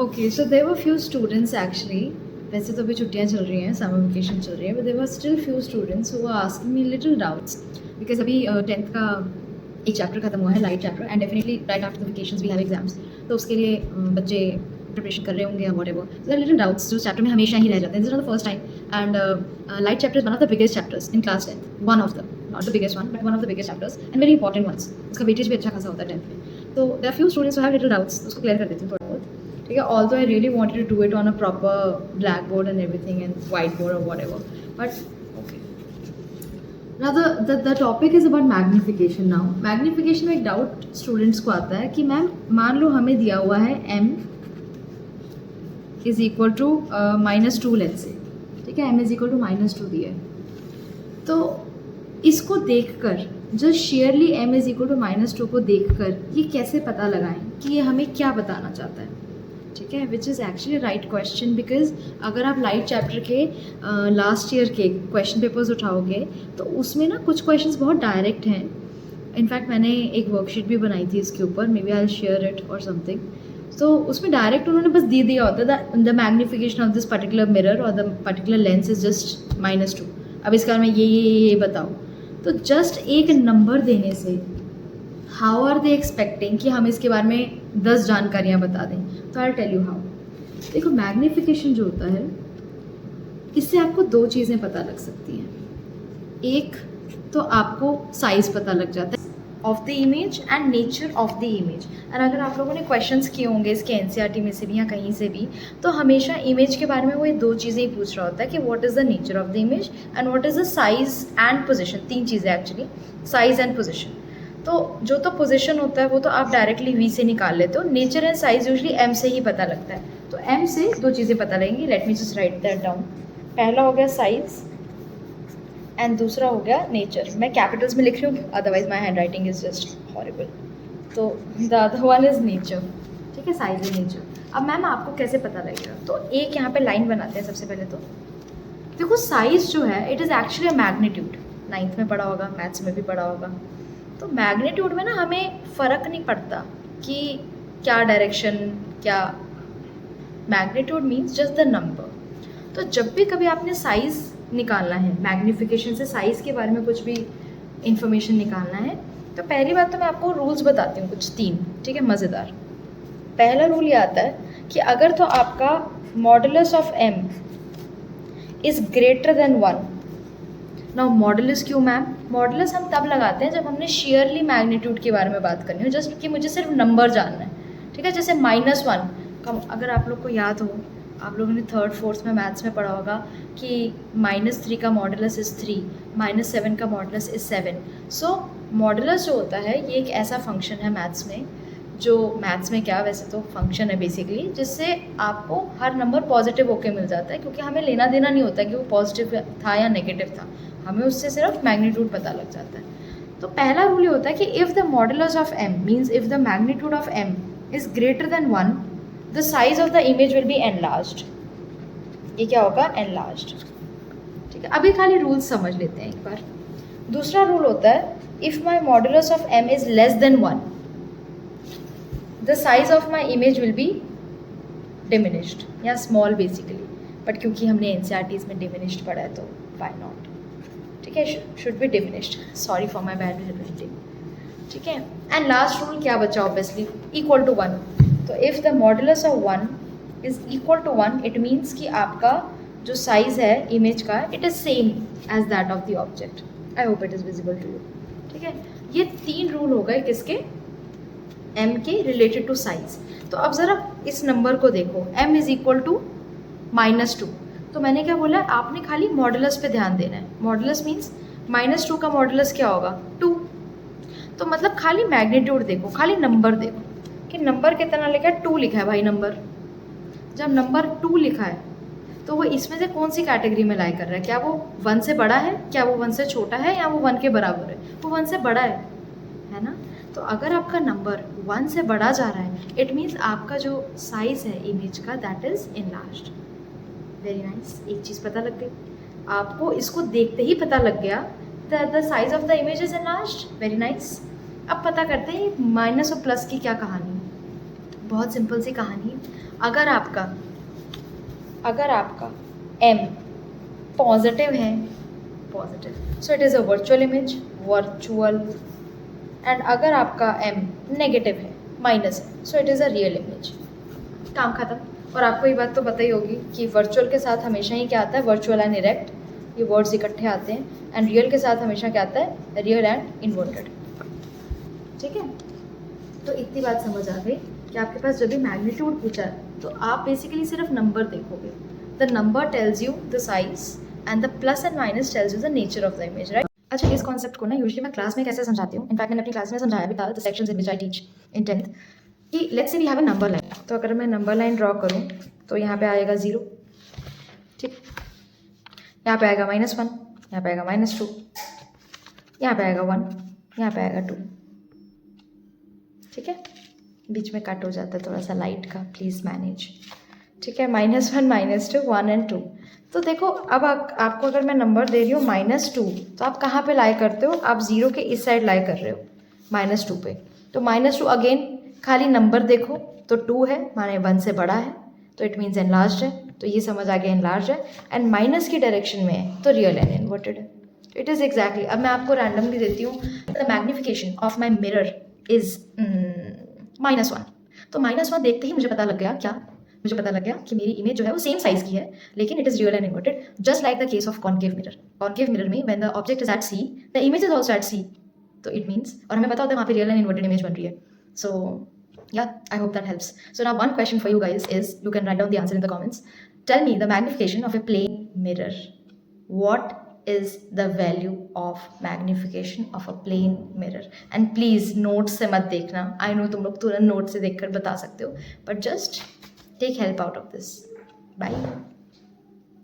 Okay, so there were few students actually. वैसे तो अभी छुट्टियाँ चल रही हैं, समर वेकेशन चल रही है, but there were still few students who were asking me little doubts because अभी 10th का एक चैप्टर खत्म हुआ है, light chapter, and definitely right after the vacations we have exams, तो उसके लिए बच्चे प्रिपरेशन कर रहे होंगे या whatever, so little doubts जो चैप्टर में हमेशा ही रह जाते हैं. This is not the first time, and light chapter is one of the biggest chapters in class 10th, one of the, not the biggest one but one of the biggest chapters and very important ones. उसका weightage भी अच्छा खासा होता है 10th में. तो there are few students who have little doubts, उसको clear कर देती हूँ थोड़ा बहुत. ठीक है, although I really wanted to do it on a proper black board and everything and white board और whatever, but now the topic is about magnification. now magnification में एक डाउट स्टूडेंट्स को आता है कि मैम मान लो हमें दिया हुआ है m is equal to -2 let's say. ठीक है, m इज इक्वल टू -2 दिया है, तो इसको देखकर जस्ट शेयरली m इज इक्वल टू -2 को देखकर ये कैसे पता लगाएं कि ये हमें क्या बताना चाहता है. ठीक है, which is actually right question, because अगर आप लाइट चैप्टर के लास्ट ईयर के क्वेश्चन पेपर्स उठाओगे तो उसमें ना कुछ क्वेश्चंस बहुत डायरेक्ट हैं. इनफैक्ट मैंने एक वर्कशीट भी बनाई थी इसके ऊपर, may be I will share it और समथिंग. तो उसमें डायरेक्ट उन्होंने बस दे दिया होता है the magnification of this particular mirror और the particular lens is just -2. अब इसके बारे में ये बताओ. तो जस्ट एक नंबर देने से हाउ आर दे एक्सपेक्टिंग कि हम इसके बारे में 10 जानकारियाँ बता दें. तो आई टेल यू हाउ. देखो, मैग्निफिकेशन जो होता है इससे आपको 2 चीज़ें पता लग सकती हैं. एक तो आपको साइज़ पता लग जाता है of the image and nature of the image. और अगर आप लोगों ने क्वेश्चंस किए होंगे इसके एनसीईआरटी में से भी या कहीं से भी, तो हमेशा इमेज के बारे में वो ये 2 चीज़ें ही पूछ रहा होता है कि what is the nature of the image and what is the size and position. 3 चीज़ें एक्चुअली, साइज एंड पोजिशन. तो जो तो पोजीशन होता है वो तो आप डायरेक्टली वी से निकाल लेते हो. Nature and size usually M से ही पता लगता है. तो एम से 2 चीज़ें पता लगेंगी. Let me just right that down. पहला हो गया साइज एंड दूसरा हो गया नेचर. मैं कैपिटल्स में लिख रही हूँ, otherwise my hand writing is just horrible. तो the other one is nature. ठीक है, साइज एंड नेचर. अब मैम आपको कैसे पता लगेगा, तो एक यहाँ पे लाइन बनाते हैं सबसे पहले. तो देखो, साइज जो है it is actually a magnitude. 9th में पढ़ा होगा, मैथ्स में भी पढ़ा होगा. तो मैग्नीट्यूड में ना हमें फ़र्क नहीं पड़ता कि क्या डायरेक्शन, क्या. Magnitude means just the number. तो जब भी कभी आपने साइज़ निकालना है, मैग्निफिकेशन से साइज़ के बारे में कुछ भी इंफॉर्मेशन निकालना है, तो पहली बात तो मैं आपको रूल्स बताती हूँ कुछ 3. ठीक है, मज़ेदार. पहला रूल ये आता है कि अगर तो आपका modulus of m is greater than 1. Now modulus क्यों मैम? मॉडुलस हम तब लगाते हैं जब हमने शेयरली मैग्नीट्यूड के बारे में बात करनी हो, जस्ट कि मुझे सिर्फ नंबर जानना है. ठीक है, जैसे -1 कम, अगर आप लोग को याद हो, आप लोगों ने 3rd 4th में मैथ्स में पढ़ा होगा कि -3 का मॉडुलस इज़ 3, -7 का मॉडुलस इज़ 7. सो मॉडुलस जो होता है ये एक ऐसा फंक्शन है मैथ्स में, जो मैथ्स में क्या, वैसे तो फंक्शन है बेसिकली, जिससे आपको हर नंबर पॉजिटिव होके मिल जाता है, क्योंकि हमें लेना देना नहीं होता कि वो पॉजिटिव था या नेगेटिव था. हमें उससे सिर्फ मैग्नीट्यूड पता लग जाता है. तो पहला रूल ये होता है कि if the modulus of m means if the magnitude of m is greater than 1, the size of the image will be enlarged. ये क्या होगा? एनलार्ज्ड. ठीक है, अभी खाली रूल्स समझ लेते हैं एक बार. दूसरा रूल होता है if my modulus of m is less than 1, the size of my image will be diminished या स्मॉल बेसिकली. बट क्योंकि हमने एनसीईआरटीज़ में डिमिनिश्ड पढ़ा है तो व्हाई नॉट. ठीक है, should be diminished. Sorry for my bad handwriting. ठीक है, एंड लास्ट रूल क्या बचा? Obviously equal to 1. तो if the modulus of 1 is equal to 1, it means कि आपका जो साइज़ है इमेज का, it is same as that of the object. I hope it is visible to you. ठीक है, ये 3 रूल हो गए किसके? m के रिलेटेड टू साइज. तो अब ज़रा इस नंबर को देखो, m इज़ इक्वल टू -2. तो मैंने क्या बोला, आपने खाली मॉडुलस पे ध्यान देना है. मॉडुलस मीन्स -2 का मॉडुलस क्या होगा? 2. तो मतलब खाली मैग्नीट्यूड देखो, खाली नंबर देखो कि नंबर कितना लिखा है. 2 लिखा है भाई नंबर. जब नंबर 2 लिखा है तो वो इसमें से कौन सी कैटेगरी में लाई कर रहा है? क्या वो 1 से बड़ा है, क्या वो 1 से छोटा है, या वो 1 के बराबर है? वो 1 से बड़ा है ना. तो अगर आपका नंबर 1 से बड़ा जा रहा है, इट मीन्स आपका जो साइज़ है इमेज का, that is enlarged. Very nice. एक चीज़ पता लग गई आपको, इसको देखते ही पता लग गया the size of the image is enlarged. Very nice. अब पता करते हैं माइनस और प्लस की क्या कहानी है. बहुत सिंपल सी कहानी है। अगर आपका m पॉजिटिव है, positive, so it is a virtual image, virtual. And अगर आपका m नेगेटिव है, माइनस है, so it is a real image. काम खत्म। और आपको ये बात तो पता ही होगी कि वर्चुअल के साथ हमेशा ही क्या आता है, वर्चुअल एंड इरेक्ट, ये वर्ड्स इकट्ठे आते हैं। एंड रियल के साथ हमेशा क्या आता है, रियल एंड इन्वर्टेड। ठीक है, तो इतनी बात समझ आ गई कि आपके पास जब भी मैग्नीट्यूड पूछा है तो आप बेसिकली सिर्फ नंबर देखोगे। The number tells you the size and the plus and minus tells you the nature of the image, right. अच्छा, इस कॉन्सेप्ट को ना यूजुअली मैं क्लास में कैसे समझाती हूँ, इनफैक्ट मैंने अपनी क्लास में समझाया भी था, the sections in which I teach in 10th, कि let's say we have a number line. तो अगर मैं नंबर लाइन ड्रॉ करूँ तो यहाँ पे आएगा 0, ठीक, यहाँ पे आएगा -1, यहाँ पे आएगा -2, यहाँ पे आएगा 1, यहाँ पे आएगा 2, ठीक है। बीच में कट हो जाता है थोड़ा सा लाइट का, प्लीज़ मैनेज, ठीक है। -1, -2, 1 एंड 2। तो देखो, अब आपको अगर मैं नंबर दे रही हूँ -2, तो आप कहाँ पे लाई करते हो, आप 0 के इस साइड लाई कर रहे हो, -2 पे। तो -2 अगेन खाली नंबर देखो तो 2 है, माने 1 से बड़ा है, तो इट मीन्स एनलार्ज्ड है, तो ये समझ आ गया एनलार्ज है। एंड माइनस की डायरेक्शन में है तो रियल एंड इन्वर्टेड है। It is exactly. अब मैं आपको रैंडमली देती हूँ, the magnification of my mirror is -1। तो -1 देखते ही मुझे पता लग गया क्या, मुझे पता लग गया कि मेरी इमेज जो है वो सेम साइज की है, लेकिन it is real and inverted, just like the case of concave mirror. Concave mirror में when the object is at C, the image is also at C, तो इट मीन्स, और हमें पता होता है वहाँ पे रियल एंड इन्वर्टेड इमेज बन रही है। सो yeah, I hope that helps. So now one question for you guys is, you can write down the answer in the comments. Tell me the magnification of a plane mirror. What is the value of magnification of a plane mirror? And please notes से मत देखना, I know तुम लोग तुरंत note से देखकर बता सकते हो, but just take help out of this. Bye.